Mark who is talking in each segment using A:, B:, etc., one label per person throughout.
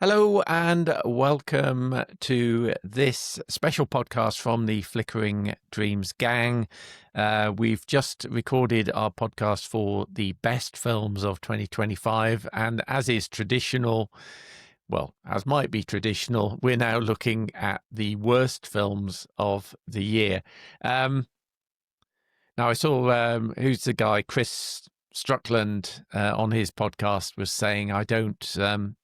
A: Hello and welcome to this special podcast from the Flickering Dreams gang. We've just recorded our podcast for the best films of 2025, and as is traditional, well, as might be traditional, we're now looking at the worst films of the year. Now, I saw, who's the guy, Chris Struckland, on his podcast was saying, I don't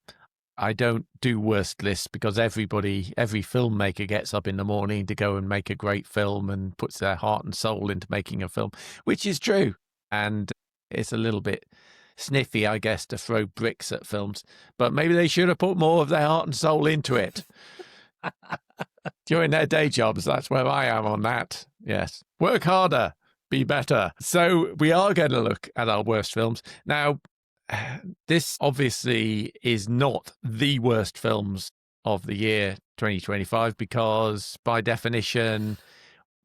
A: do worst lists because every filmmaker gets up in the morning to go and make a great film and puts their heart and soul into making a film, which is true. And it's a little bit sniffy, I guess, to throw bricks at films, but maybe they should have put more of their heart and soul into it during their day jobs. That's where I am on that. Yes. Work harder, be better. So we are going to look at our worst films. Now, this obviously is not the worst films of the year 2025 because by definition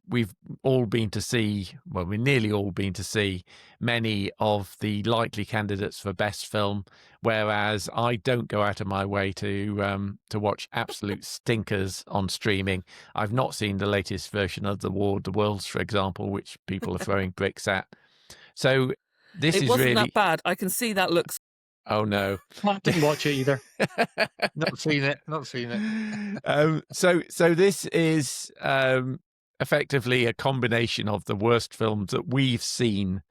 A: we've all been to see, well, we've nearly all been to see many of the likely candidates for best film, whereas I don't go out of my way to watch absolute stinkers on streaming. I've not seen the latest version of The War of the Worlds, for example, which people are throwing bricks at. So
B: it wasn't that bad. I can see that looks.
A: Oh no!
C: I didn't watch it either.
D: Not seen it.
A: So this is effectively a combination of the worst films that we've seen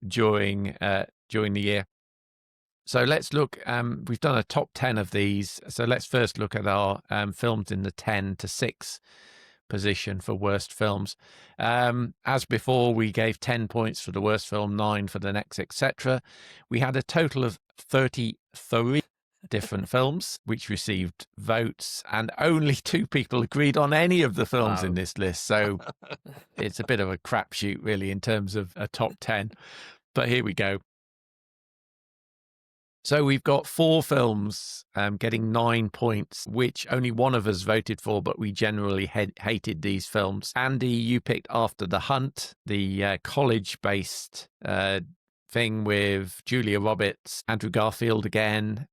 A: during the year. So let's look. We've done a top 10 of these. So let's first look at our films in the 10 to 6 position for worst films. As before, we gave 10 points for the worst film, 9 for the next, etc. We had a total of 33 different films which received votes, and only 2 people agreed on any of the films in this list. So it's a bit of a crapshoot, really, in terms of a top 10. But here we go. So we've got 4 films getting 9 points, which only one of us voted for, but we generally hated these films. Andy, you picked After the Hunt, the college-based thing with Julia Roberts, Andrew Garfield again.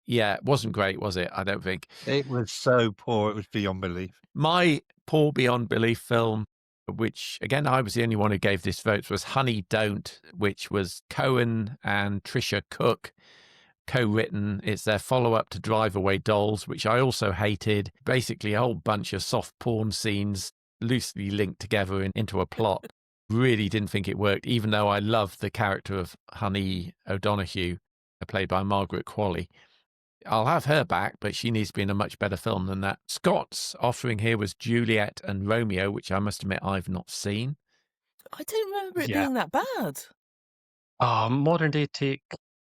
A: Yeah, it wasn't great, was it? I don't think.
D: It was so poor, it was beyond belief.
A: My poor beyond belief film, which, again, I was the only one who gave this vote, was Honey Don't, which was Cohen and Trisha Cook co-written. It's their follow-up to Drive Away Dolls, which I also hated. Basically, a whole bunch of soft porn scenes loosely linked together into a plot. Really didn't think it worked, even though I loved the character of Honey O'Donoghue, played by Margaret Qualley. I'll have her back, but she needs to be in a much better film than that. Scott's offering here was Juliet and Romeo, which I must admit I've not seen.
B: I don't remember it being that bad.
C: Modern day take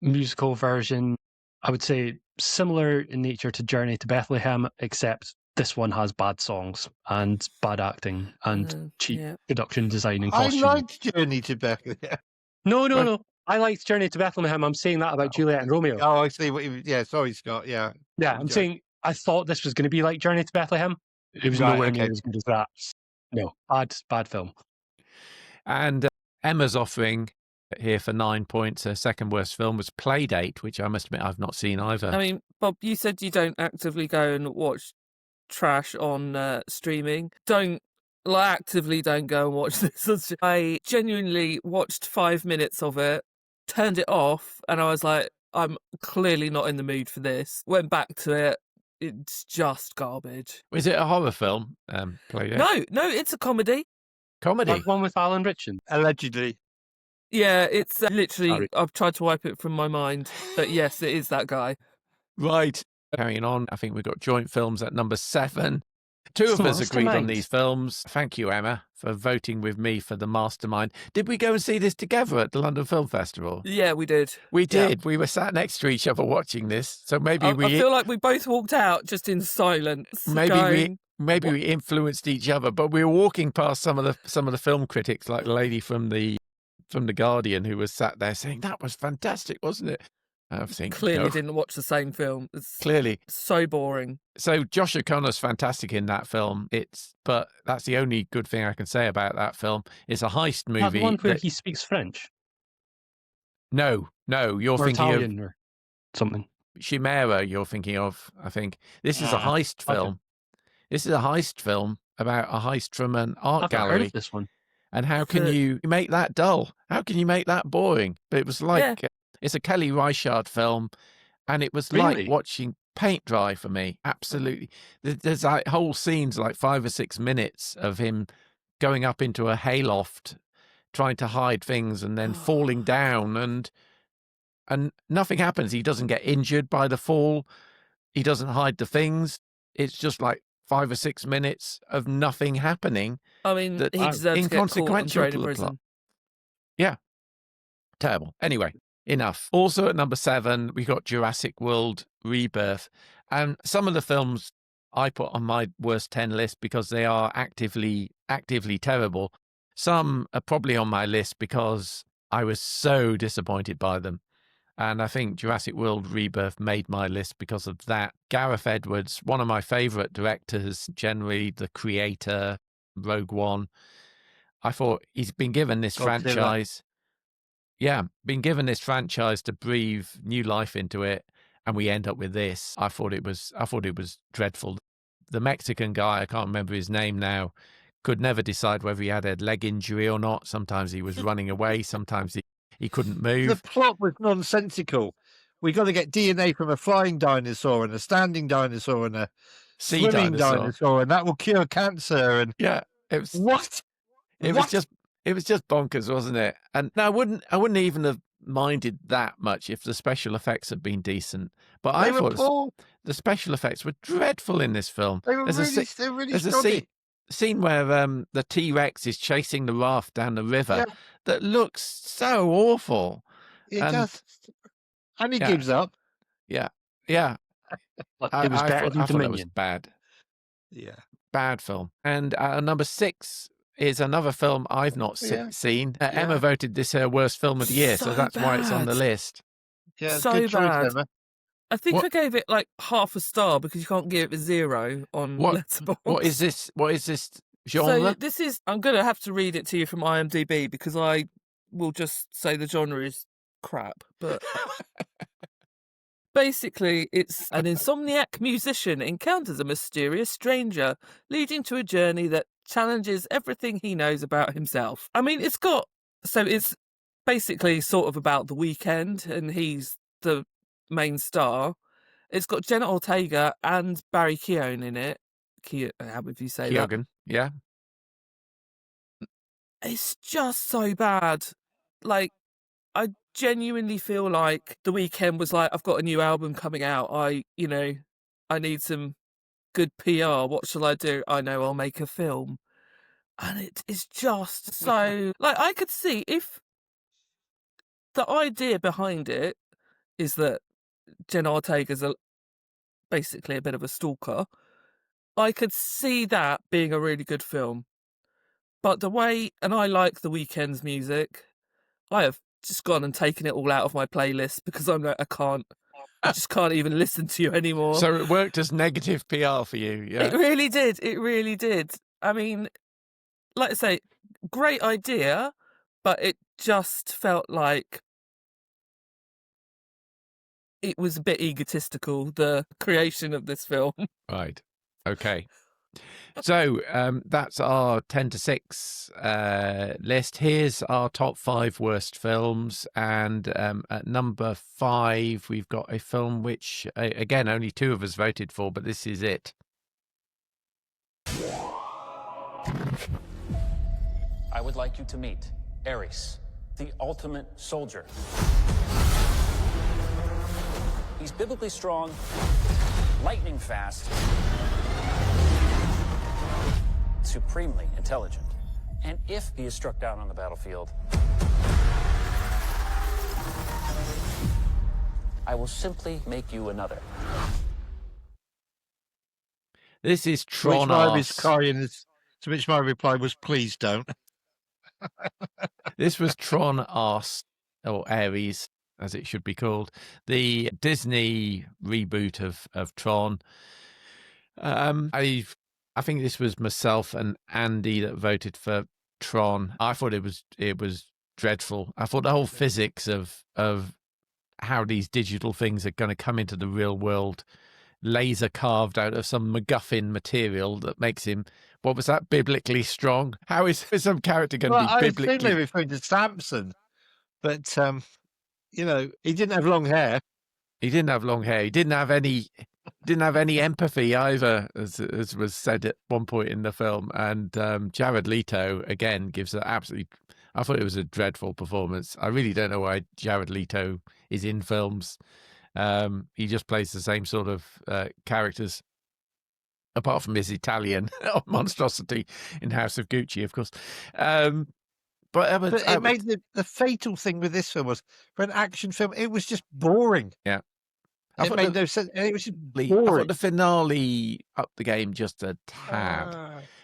C: musical version, I would say similar in nature to Journey to Bethlehem, except this one has bad songs and bad acting and cheap production design and costume.
D: I liked Journey to Bethlehem.
C: No. I liked Journey to Bethlehem. I'm saying that about Juliet and Romeo.
D: Oh, I see what you... Yeah, sorry, Scott. Yeah.
C: Yeah, I'm saying I thought this was going to be like Journey to Bethlehem. It was nowhere near as good as that. No, bad film.
A: And Emma's offering here for 9 points. Her second worst film was Playdate, which I must admit I've not seen either.
B: I mean, Bob, you said you don't actively go and watch trash on streaming. Actively don't go and watch this. I genuinely watched 5 minutes of it, turned it off, and I was like, I'm clearly not in the mood for this. Went back to it. It's just garbage.
A: Is it a horror film, Playdate?
B: No, it's a comedy.
A: Comedy?
C: Like one with Alan Ritchson?
D: Allegedly.
B: Yeah, it's literally, sorry. I've tried to wipe it from my mind, but yes, it is that guy.
A: Right. Carrying on, I think we've got joint films at number 7. 2 of us agreed on these films. Thank you, Emma, for voting with me for The Mastermind. Did we go and see this together at the London Film Festival?
B: Yeah, we did.
A: We did. Yeah. We were sat next to each other watching this. So maybe
B: I feel like we both walked out just in silence.
A: Maybe we influenced each other, but we were walking past some of the film critics, like the lady from the Guardian, who was sat there saying that was fantastic, wasn't it? I think
B: clearly didn't watch the same film. It's
A: clearly
B: so boring.
A: So Josh O'Connor's fantastic in that film. But that's the only good thing I can say about that film. It's a heist movie.
C: The one where he speaks French.
A: No, you're
C: or
A: thinking
C: Italian or something.
A: Chimera you're thinking of, I think. This is a heist
C: okay.
A: film. This is a heist film about a heist from an art
C: I've not heard
A: gallery.
C: of this one.
A: And how can you make that dull? How can you make that boring? But it was like, it's a Kelly Reichardt film, and it was like
C: Really?
A: watching paint dry for me. Absolutely. There's like whole scenes, like 5 or 6 minutes of him going up into a hayloft, trying to hide things, and then falling down, and nothing happens. He doesn't get injured by the fall. He doesn't hide the things. It's just like 5 or 6 minutes of nothing happening.
B: I mean,
A: That
B: he deserves to get caught and
A: inconsequential
B: thrown
A: to
B: in
A: the plot.
B: prison.
A: Yeah. Terrible. Anyway, enough. Also at number 7, we got Jurassic World Rebirth. And some of the films I put on my worst 10 list because they are actively terrible. Some are probably on my list because I was so disappointed by them. And I think Jurassic World Rebirth made my list because of that. Gareth Edwards, one of my favourite directors, generally the creator, Rogue One. I thought he's been given this franchise. Yeah, been given this franchise to breathe new life into it, and we end up with this. I thought it was dreadful. The Mexican guy, I can't remember his name now, could never decide whether he had a leg injury or not. Sometimes he was running away, sometimes he couldn't move.
D: The plot was nonsensical. We got to get DNA from a flying dinosaur and a standing dinosaur and a swimming dinosaur, and that will cure cancer. And
A: yeah, it was
D: what?
A: It was just bonkers, wasn't it? And I wouldn't even have minded that much if the special effects had been decent. But I thought the special effects were dreadful in this film.
D: They were really
A: a scene where the T-Rex is chasing the raft down the river that looks so awful.
D: It does. And he gives up.
A: Yeah.
C: But it was better than
A: I thought that was
C: Dominion.
A: bad.
D: Yeah.
A: Bad film. And number 6 is another film I've not seen. Emma voted this her worst film of the year, so that's why it's on the list.
D: Yeah,
B: so
D: good choice,
B: bad.
D: Emma.
B: I think I gave it like half a star because you can't give it a 0 on Letterboxd.
A: What is this? What is this genre?
B: So this is, I'm going to have to read it to you from IMDb because I will just say the genre is crap. But basically, it's an insomniac musician encounters a mysterious stranger, leading to a journey that challenges everything he knows about himself. I mean, it's basically sort of about The Weeknd, and he's the main star. It's got Jenna Ortega and Barry Keoghan in it. How would you say that?
A: Keoghan, yeah.
B: It's just so bad. Like, I genuinely feel like The Weeknd was like, I've got a new album coming out. I need some good PR. What shall I do? I know, I'll make a film. And it is just so... like, I could see if the idea behind it is that Jenna Ortega's basically a bit of a stalker, I could see that being a really good film. But the way... and I like The Weeknd's music. I have just gone and taken it all out of my playlist because I'm like, I just can't even listen to you anymore.
A: So it worked as negative PR for you, yeah?
B: It really did. I mean, like I say, great idea, but it just felt like it was a bit egotistical, the creation of this film.
A: Right. Okay. So that's our 10 to 6 list. Here's our top 5 worst films. And at number 5, we've got a film which, again, only 2 of us voted for, but this is it.
E: I would like you to meet Ares, the ultimate soldier. He's biblically strong, lightning fast, supremely intelligent. And if he is struck down on the battlefield, I will simply make you another.
A: This is Tron Arse.
D: To which my reply was, please don't.
A: This was Tron Arse, or Ares, as it should be called, the Disney reboot of Tron. I think this was myself and Andy that voted for Tron. I thought it was dreadful. I thought the whole physics of how these digital things are going to come into the real world, laser carved out of some MacGuffin material that makes him, what was that, biblically strong? How is some character going to be
D: I
A: biblically?
D: assume they're referring to Samson, but he didn't have long hair.
A: He didn't have long hair. He didn't have any empathy either, as was said at one point in the film. And Jared Leto again gives an absolutely. I thought it was a dreadful performance. I really don't know why Jared Leto is in films. He just plays the same sort of characters, apart from his Italian monstrosity in House of Gucci, of course. But
D: it made the fatal thing with this film was, for an action film, it was just boring.
A: Yeah.
D: It made no sense. It was just boring.
A: I thought the finale upped the game just a tad.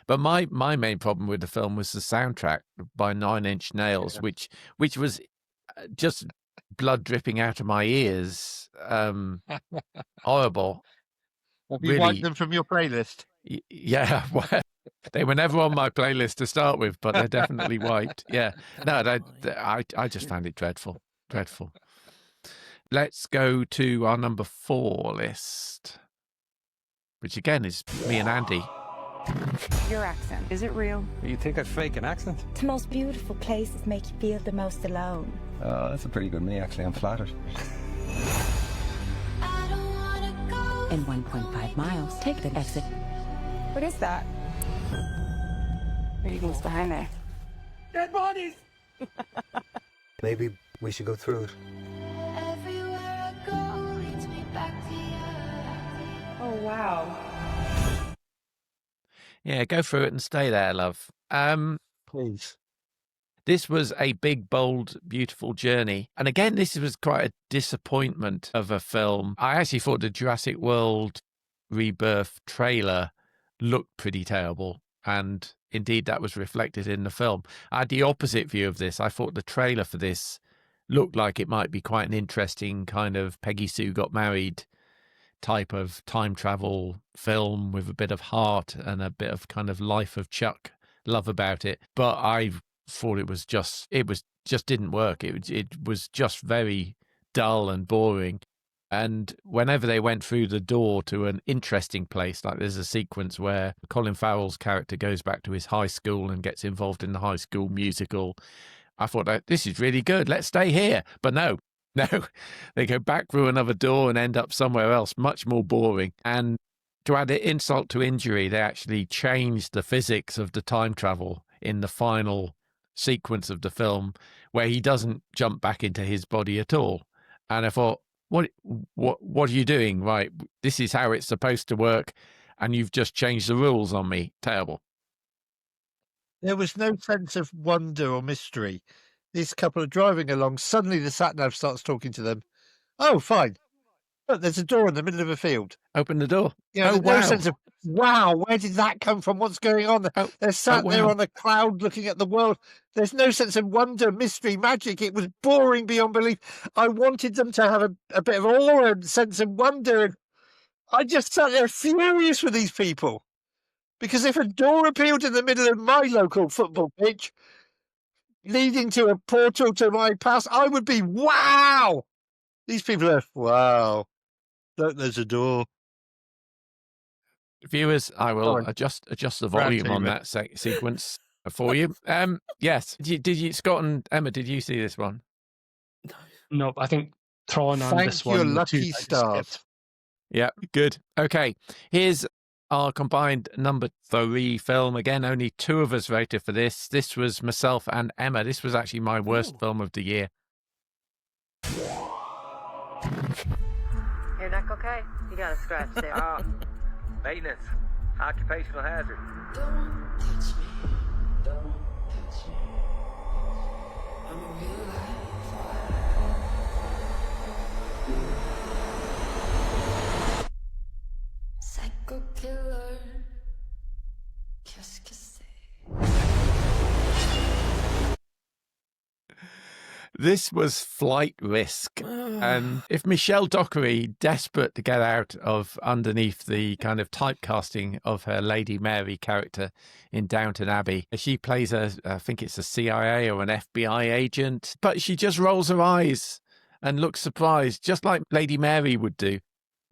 A: But my main problem with the film was the soundtrack by Nine Inch Nails, which was just blood dripping out of my ears. Horrible.
D: Have you wiped them from your playlist?
A: Yeah, well, they were never on my playlist to start with, but they're definitely wiped. Yeah, no, I just found it dreadful. Let's go to our number 4 list, which again is me and Andy.
F: Your accent, is it real?
G: You think I'd fake an accent?
F: The most beautiful places make you feel the most alone.
G: Oh, that's a pretty good me, actually. I'm flattered.
F: In 1.5 miles, take the exit. What is that? What do you think's behind there?
G: Dead bodies! Maybe we should go through it.
F: Oh, wow.
A: Yeah, go through it and stay there, love.
D: Please.
A: This was a big, bold, beautiful journey. And again, this was quite a disappointment of a film. I actually thought the Jurassic World Rebirth trailer looked pretty terrible. And indeed, that was reflected in the film. I had the opposite view of this. I thought the trailer for this looked like it might be quite an interesting kind of Peggy Sue Got Married type of time travel film with a bit of heart and a bit of kind of Life of Chuck love about it. But I thought it just didn't work. It was just very dull and boring. And whenever they went through the door to an interesting place, like there's a sequence where Colin Farrell's character goes back to his high school and gets involved in the high school musical, I thought, this is really good. Let's stay here. But no, they go back through another door and end up somewhere else, much more boring. And to add insult to injury, they actually changed the physics of the time travel in the final sequence of the film, where he doesn't jump back into his body at all. And I thought, what are you doing? Right, this is how it's supposed to work, and you've just changed the rules on me. Terrible.
D: There was no sense of wonder or mystery. This couple are driving along. Suddenly the sat-nav starts talking to them. Oh, fine. Look, there's a door in the middle of a field.
A: Open the door.
D: Yeah, no sense of, wow, where did that come from? What's going on? They're sat there on a cloud looking at the world. There's no sense of wonder, mystery, magic. It was boring beyond belief. I wanted them to have a bit of awe and sense of wonder. And I just sat there furious with these people. Because if a door appeared in the middle of my local football pitch, leading to a portal to my past, I would be, wow! These people are, wow. Look, there's a door.
A: Viewers, I will adjust the volume on that sequence for you. Yes. Did you, Scott and Emma, did you see this one?
C: No, I think Tron and this one.
D: Thank your lucky stars.
A: Yeah, good. Okay, here's our combined number 3 film. Again, only 2 of us voted for this. This was myself and Emma. This was actually my worst film of the year.
H: Your neck okay? You got a scratch there.
I: Maintenance. Occupational hazard.
J: Don't touch me. Don't touch me. I'm a real life. Psycho killer. Qu'est-ce que c'est?
A: This was Flight Risk. And if Michelle Dockery, desperate to get out of underneath the kind of typecasting of her Lady Mary character in Downton Abbey, she plays I think it's a CIA or an FBI agent, but she just rolls her eyes and looks surprised, just like Lady Mary would do,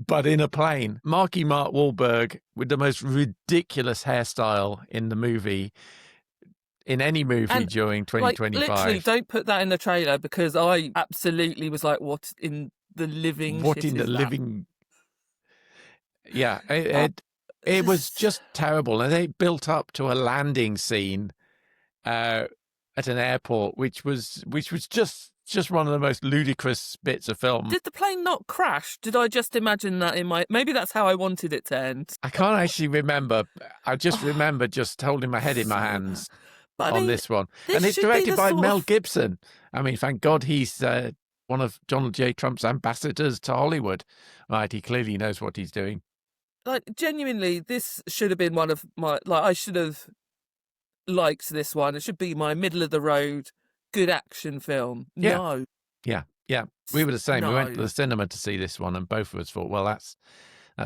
A: but in a plane. Mark Wahlberg with the most ridiculous hairstyle in the movie, in any movie during 2025.
B: Literally, don't put that in the trailer, because I absolutely was like, what in the living
A: What
B: shit
A: in the
B: is that?
A: living... Yeah, it was just terrible. And they built up to a landing scene at an airport, which was just one of the most ludicrous bits of film.
B: Did the plane not crash? Did I just imagine that in my... Maybe that's how I wanted it to end.
A: I can't actually remember. I just remember just holding my head in my hands on this one. And it's directed by Mel Gibson. I mean, thank God he's one of Donald J. Trump's ambassadors to Hollywood. Right, he clearly knows what he's doing.
B: Like, genuinely, this should have been one of my... Like, I should have liked this one. It should be my middle-of-the-road good action film.
A: Yeah.
B: No.
A: Yeah. We were the same.
B: No.
A: We went to the cinema to see this one, and both of us thought, well, that's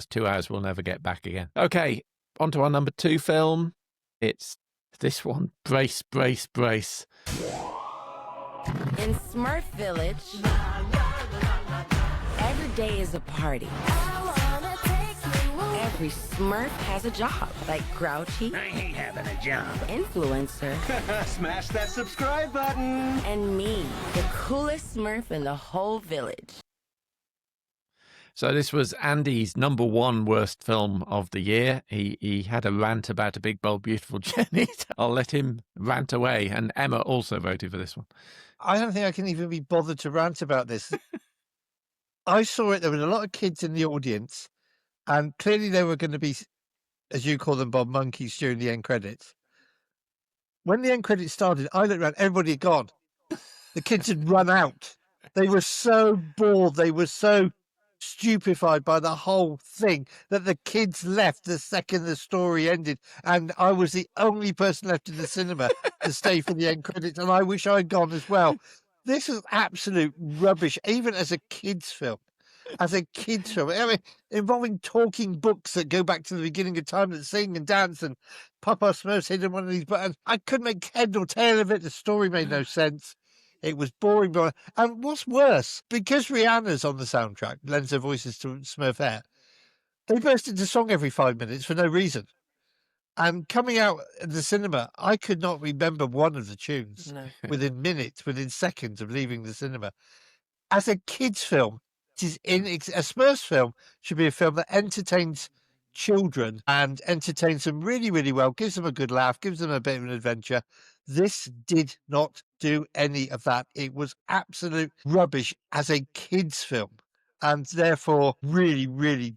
A: 2 hours we'll never get back again. Okay, on to our number 2 film. It's this one. Brace, brace, brace.
F: In Smurf Village, every day is a party. Every Smurf has a job, like Grouchy.
G: I ain't having a job.
F: Influencer.
G: Smash that subscribe button.
F: And me, the coolest Smurf in the whole village.
A: So this was Andy's number 1 worst film of the year. He had a rant about A Big, Bold, Beautiful Journey. I'll let him rant away. And Emma also voted for this one.
D: I don't think I can even be bothered to rant about this. I saw it. There were a lot of kids in the audience. And clearly they were going to be, as you call them, Bob, monkeys during the end credits. When the end credits started, I looked around, everybody had gone. The kids had run out. They were so bored. They were so stupefied by the whole thing that the kids left the second the story ended. And I was the only person left in the cinema to stay for the end credits. And I wish I'd gone as well. This is absolute rubbish, even as a kid's film. As a kid's film, I mean, involving talking books that go back to the beginning of time that sing and dance, and Papa Smurf's hidden one of these buttons. I couldn't make head nor tail of it. The story made no sense. It was boring. And what's worse, because Rihanna's on the soundtrack, lends her voices to Smurf Hair, they burst into song every 5 minutes for no reason. And coming out of the cinema, I could not remember one of the tunes within minutes, within seconds of leaving the cinema. As a kid's film, a Smurfs film should be a film that entertains children and entertains them really, really well, gives them a good laugh, gives them a bit of an adventure. This did not do any of that. It was absolute rubbish as a kids' film, and therefore really, really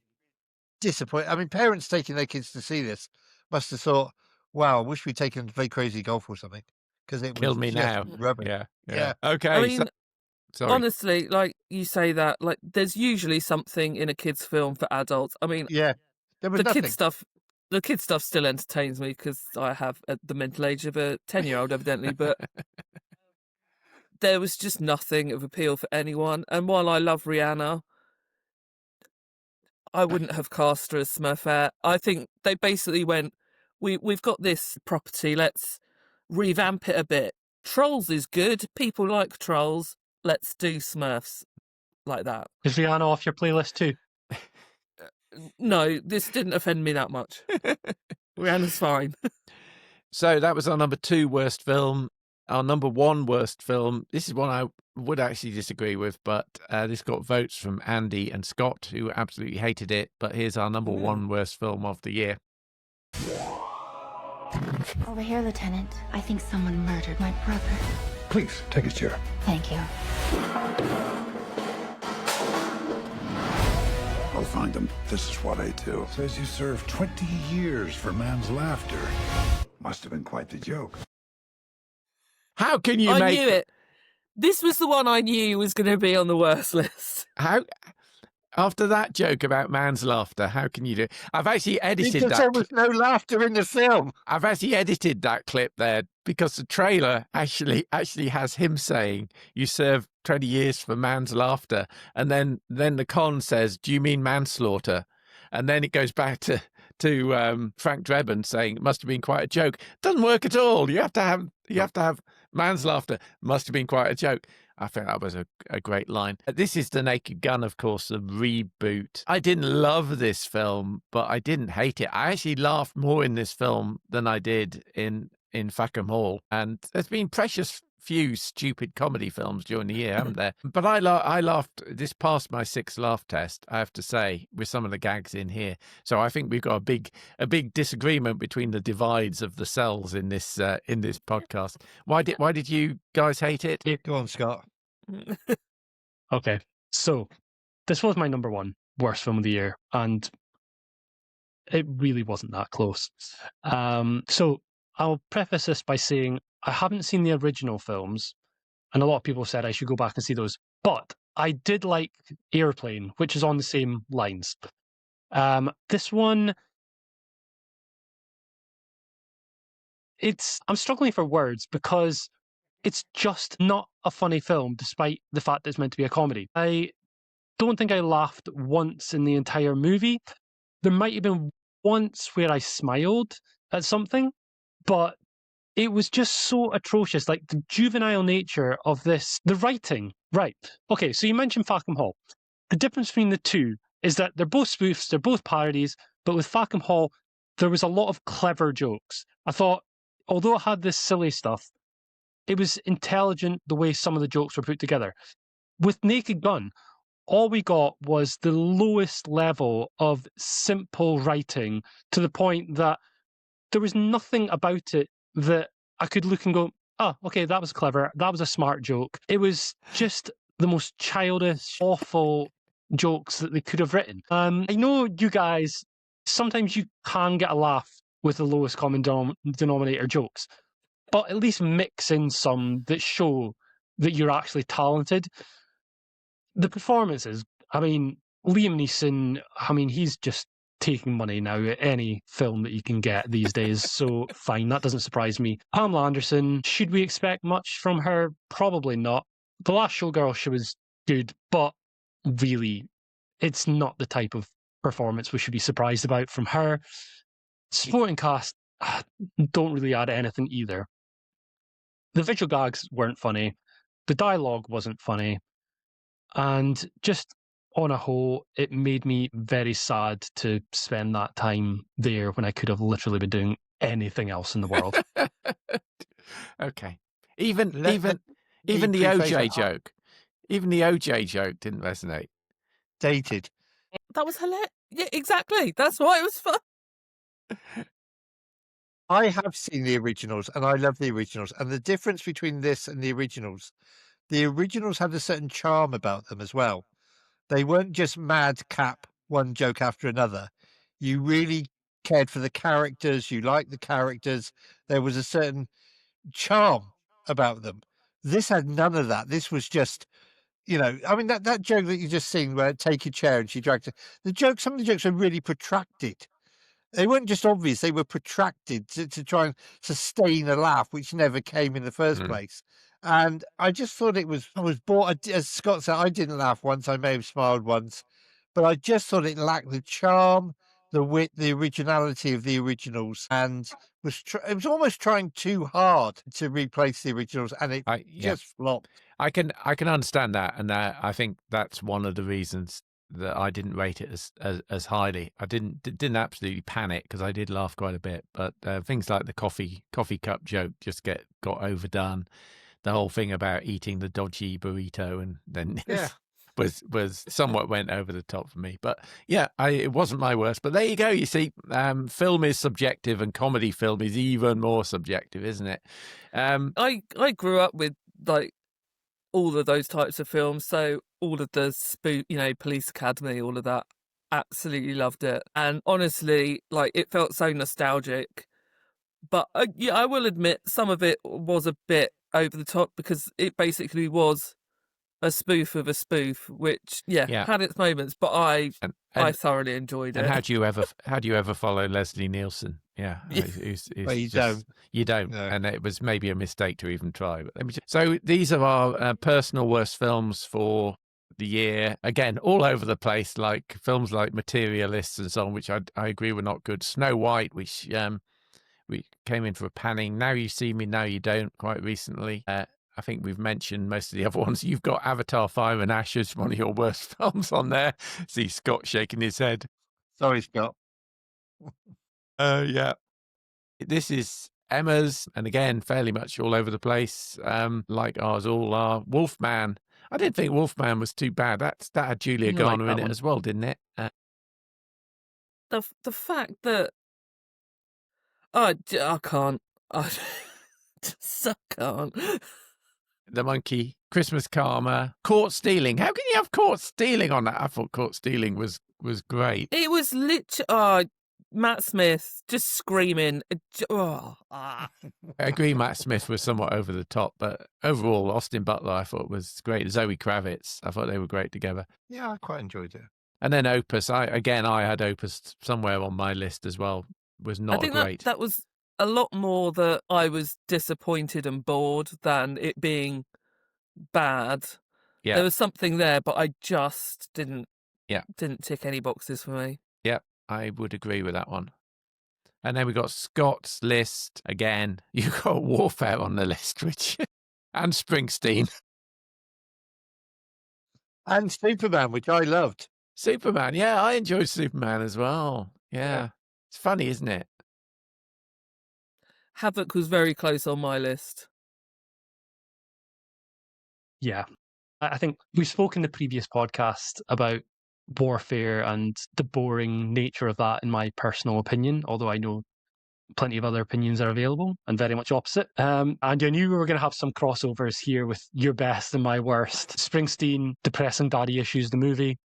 D: disappointing. I mean, parents taking their kids to see this must have thought, wow, I wish we'd taken them to play crazy golf or something, because it
A: Kill
D: was
A: me
D: just
A: now.
D: rubbish.
A: Yeah. Okay.
B: I mean,
A: sorry.
B: honestly, like you say that, like there's usually something in a kid's film for adults. I mean,
D: yeah, there was nothing.
B: The kid stuff still entertains me because I have the mental age of a 10-year-old, evidently, but there was just nothing of appeal for anyone. And while I love Rihanna, I wouldn't have cast her as Smurf Hair. I think they basically went, we've got this property, let's revamp it a bit. Trolls is good. People like Trolls. Let's do Smurfs like that.
C: Is Rihanna off your playlist too?
B: No, this didn't offend me that much. Rihanna's fine.
A: So that was our number 2 worst film. Our number 1 worst film, this is one I would actually disagree with, but this got votes from Andy and Scott, who absolutely hated it. But here's our number 1 worst film of the year.
K: Over here, Lieutenant. I think someone murdered my brother.
G: Please, take a chair.
K: Thank you.
L: I'll find them. This is what I do. Says you served 20 years for man's laughter. Must have been quite the joke.
A: How can you
B: I knew it. This was the one I knew was going to be on the worst list.
A: How? After that joke about man's laughter, how can you do it? I've actually edited
D: because
A: that.
D: There was no laughter in the film.
A: I've actually edited that clip there because the trailer actually has him saying, you serve 20 years for man's laughter. And then the con says, do you mean manslaughter? And then it goes back to Frank Drebin saying it must have been quite a joke. Doesn't work at all. You have to have man's laughter. Must have been quite a joke. I think that was a great line. This is The Naked Gun, of course, the reboot. I didn't love this film, but I didn't hate it. I actually laughed more in this film than I did in Fackham Hall. And there's been precious few stupid comedy films during the year, haven't there? But I laughed. This passed my 6 laugh test, I have to say, with some of the gags in here. So I think we've got a big disagreement between the divides of the cells in this podcast. Why did you guys hate it?
D: Go on, Scott.
C: Okay, so this was my number 1 worst film of the year, and it really wasn't that close. So I'll preface this by saying I haven't seen the original films, and a lot of people said I should go back and see those, but I did like Airplane, which is on the same lines. This one, I'm struggling for words because it's just not a funny film, despite the fact that it's meant to be a comedy. I don't think I laughed once in the entire movie. There might have been once where I smiled at something, but it was just so atrocious. Like, the juvenile nature of this, the writing. Right. Okay, so you mentioned Fackham Hall. The difference between the two is that they're both spoofs, they're both parodies, but with Fackham Hall, there was a lot of clever jokes. I thought, although it had this silly stuff, it was intelligent the way some of the jokes were put together. With Naked Gun, all we got was the lowest level of simple writing, to the point that there was nothing about it that I could look and go, oh, okay, that was clever. That was a smart joke. It was just the most childish, awful jokes that they could have written. I know you guys, sometimes you can get a laugh with the lowest common denominator jokes, but at least mix in some that show that you're actually talented. The performances, I mean, Liam Neeson, I mean, he's just taking money now at any film that you can get these days, so fine, that doesn't surprise me. Pamela Anderson, should we expect much from her? Probably not. The Last Showgirl, she was good, but really, it's not the type of performance we should be surprised about from her. Supporting cast don't really add anything either. The visual gags weren't funny, the dialogue wasn't funny, and just on a whole, it made me very sad to spend that time there when I could have literally been doing anything else in the world.
A: Okay. Even the OJ joke. Even the OJ joke didn't resonate.
D: Dated.
B: That was hilarious. Yeah, exactly. That's why it was fun.
D: I have seen the originals, and I love the originals. And the difference between this and the originals had a certain charm about them as well. They weren't just madcap one joke after another. You really cared for the characters. You liked the characters. There was a certain charm about them. This had none of that. This was just, I mean, that joke that you just seen where take a chair and she dragged it. Some of the jokes are really protracted. They weren't just obvious. They were protracted to try and sustain a laugh, which never came in the first place. And I just thought I was bored. As Scott said, I didn't laugh once. I may have smiled once, but I just thought it lacked the charm, the wit, the originality of the originals, and it was almost trying too hard to replace the originals, and it just flopped.
A: I can understand that, and I think that's one of the reasons that I didn't rate it as highly. I didn't absolutely panic because I did laugh quite a bit, but things like the coffee cup joke just got overdone. The whole thing about eating the dodgy burrito and then was somewhat went over the top for me. But yeah, it wasn't my worst. But there you go. You see, film is subjective, and comedy film is even more subjective, isn't it?
B: I grew up with like all of those types of films, so all of the Police Academy, all of that. Absolutely loved it, and honestly, like, it felt so nostalgic. But I will admit some of it was a bit over the top because it basically was a spoof of a spoof, which had its moments. But I thoroughly enjoyed it.
A: And how do you ever follow Leslie Nielsen? Yeah,
D: well, you don't.
A: No. And it was maybe a mistake to even try. But so these are our personal worst films for the year. Again, all over the place, like films like Materialists and so on, which I agree were not good. Snow White, which we came in for a panning. Now You See Me, Now You Don't, quite recently. I think we've mentioned most of the other ones. You've got Avatar, Fire and Ash as one of your worst films on there. See Scott shaking his head.
D: Sorry, Scott.
A: Yeah. This is Emma's, and again, fairly much all over the place, like ours all are. Wolfman. I didn't think Wolfman was too bad. That had Julia Garner in it as well, didn't it?
B: The fact that I can't. I just can't.
A: The Monkey, Christmas Karma, Caught Stealing. How can you have Caught Stealing on that? I thought Caught Stealing was great.
B: It was literally Matt Smith just screaming.
A: I agree Matt Smith was somewhat over the top, but overall, Austin Butler I thought was great. Zoe Kravitz, I thought they were great together.
D: Yeah, I quite enjoyed it.
A: And then Opus, I had Opus somewhere on my list as well. Was not
B: I think
A: great.
B: That was a lot more that I was disappointed and bored than it being bad.
A: Yeah.
B: There was something there, but I just didn't tick any boxes for me.
A: Yeah, I would agree with that one. And then we got Scott's list again. You got Warfare on the list, which and Springsteen.
D: And Superman, which I loved.
A: Superman, yeah, I enjoyed Superman as well. Yeah. It's funny, isn't it?
B: Havoc was very close on my list.
C: Yeah. I think we spoke in the previous podcast about Warfare and the boring nature of that, in my personal opinion, although I know plenty of other opinions are available and very much opposite. And I knew we were going to have some crossovers here with your best and my worst. Springsteen, Depressing Daddy Issues, the movie.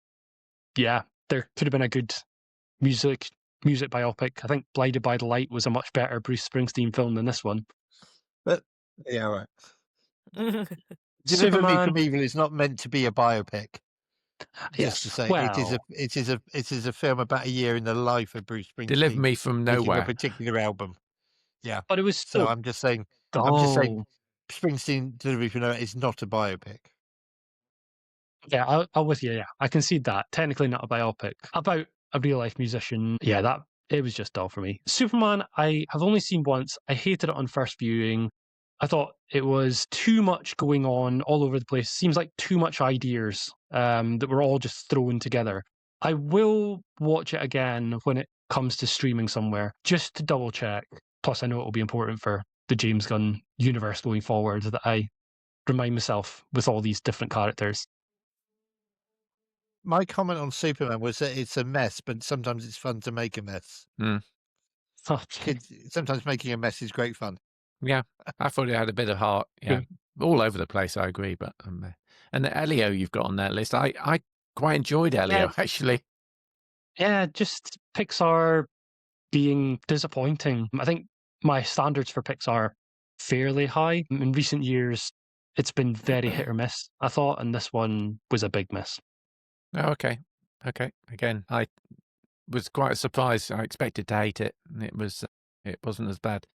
C: Yeah, there could have been a good music biopic. I think Blinded by the Light was a much better Bruce Springsteen film than this one.
D: But yeah, right. Deliver Me from Evil is not meant to be a biopic. Just to say, it is a film about a year in the life of Bruce Springsteen.
A: Deliver Me from Nowhere,
D: a particular album. Yeah,
C: but it was still...
D: So I'm just saying. Springsteen Deliver Me from Nowhere is not a biopic.
C: Yeah, I'm with you. Yeah, I concede that. Technically not a biopic about a real life musician. Yeah, that it was just dull for me. Superman, I have only seen once. I hated it on first viewing. I thought it was too much going on all over the place. Seems like too much ideas that were all just thrown together. I will watch it again when it comes to streaming somewhere, just to double check. Plus, I know it will be important for the James Gunn universe going forward that I remind myself with all these different characters.
D: My comment on Superman was that it's a mess, but sometimes it's fun to make a mess. Sometimes making a mess is great fun.
A: Yeah, I thought it had a bit of heart. Yeah, all over the place, I agree. But and the Elio you've got on that list, I quite enjoyed Elio, actually.
C: Yeah, just Pixar being disappointing. I think my standards for Pixar are fairly high. In recent years, it's been very hit or miss, I thought, and this one was a big miss.
A: Oh, okay. Again, I was quite surprised. I expected to hate it, and it wasn't as bad.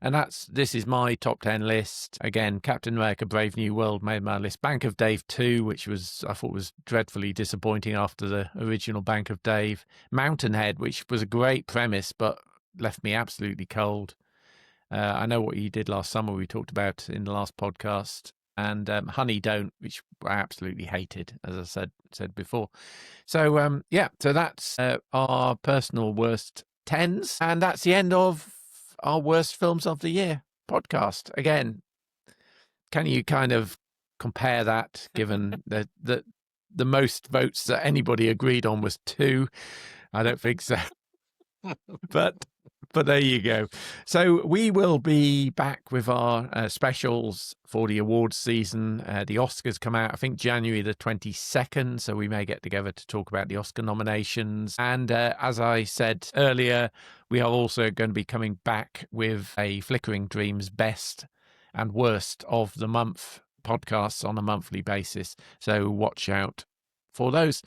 A: And this is my top 10 list. Again, Captain America: Brave New World made my list. Bank of Dave 2, which I thought was dreadfully disappointing after the original Bank of Dave. Mountainhead, which was a great premise, but left me absolutely cold. I Know What You Did Last Summer, we talked about in the last podcast. And Honey Don't, which I absolutely hated, as I said before. So, so that's our personal worst 10s. And that's the end of our worst films of the year podcast. Again, can you kind of compare that, given that the most votes that anybody agreed on was 2? I don't think so. But there you go. So we will be back with our specials for the awards season. The Oscars come out, I think, January the 22nd. So we may get together to talk about the Oscar nominations. And as I said earlier, we are also going to be coming back with a Flickering Dreams best and worst of the month podcasts on a monthly basis. So watch out for those.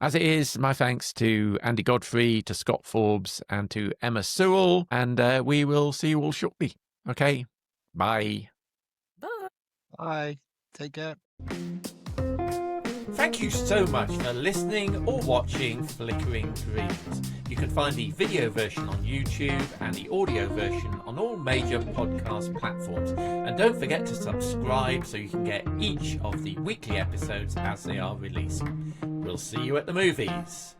A: As it is, my thanks to Andy Godfrey, to Scott Forbes, and to Emma Sewell. And we will see you all shortly. Okay. Bye.
D: Bye. Take care.
A: Thank you so much for listening or watching Flickering Dreams. You can find the video version on YouTube and the audio version on all major podcast platforms. And don't forget to subscribe so you can get each of the weekly episodes as they are released. We'll see you at the movies.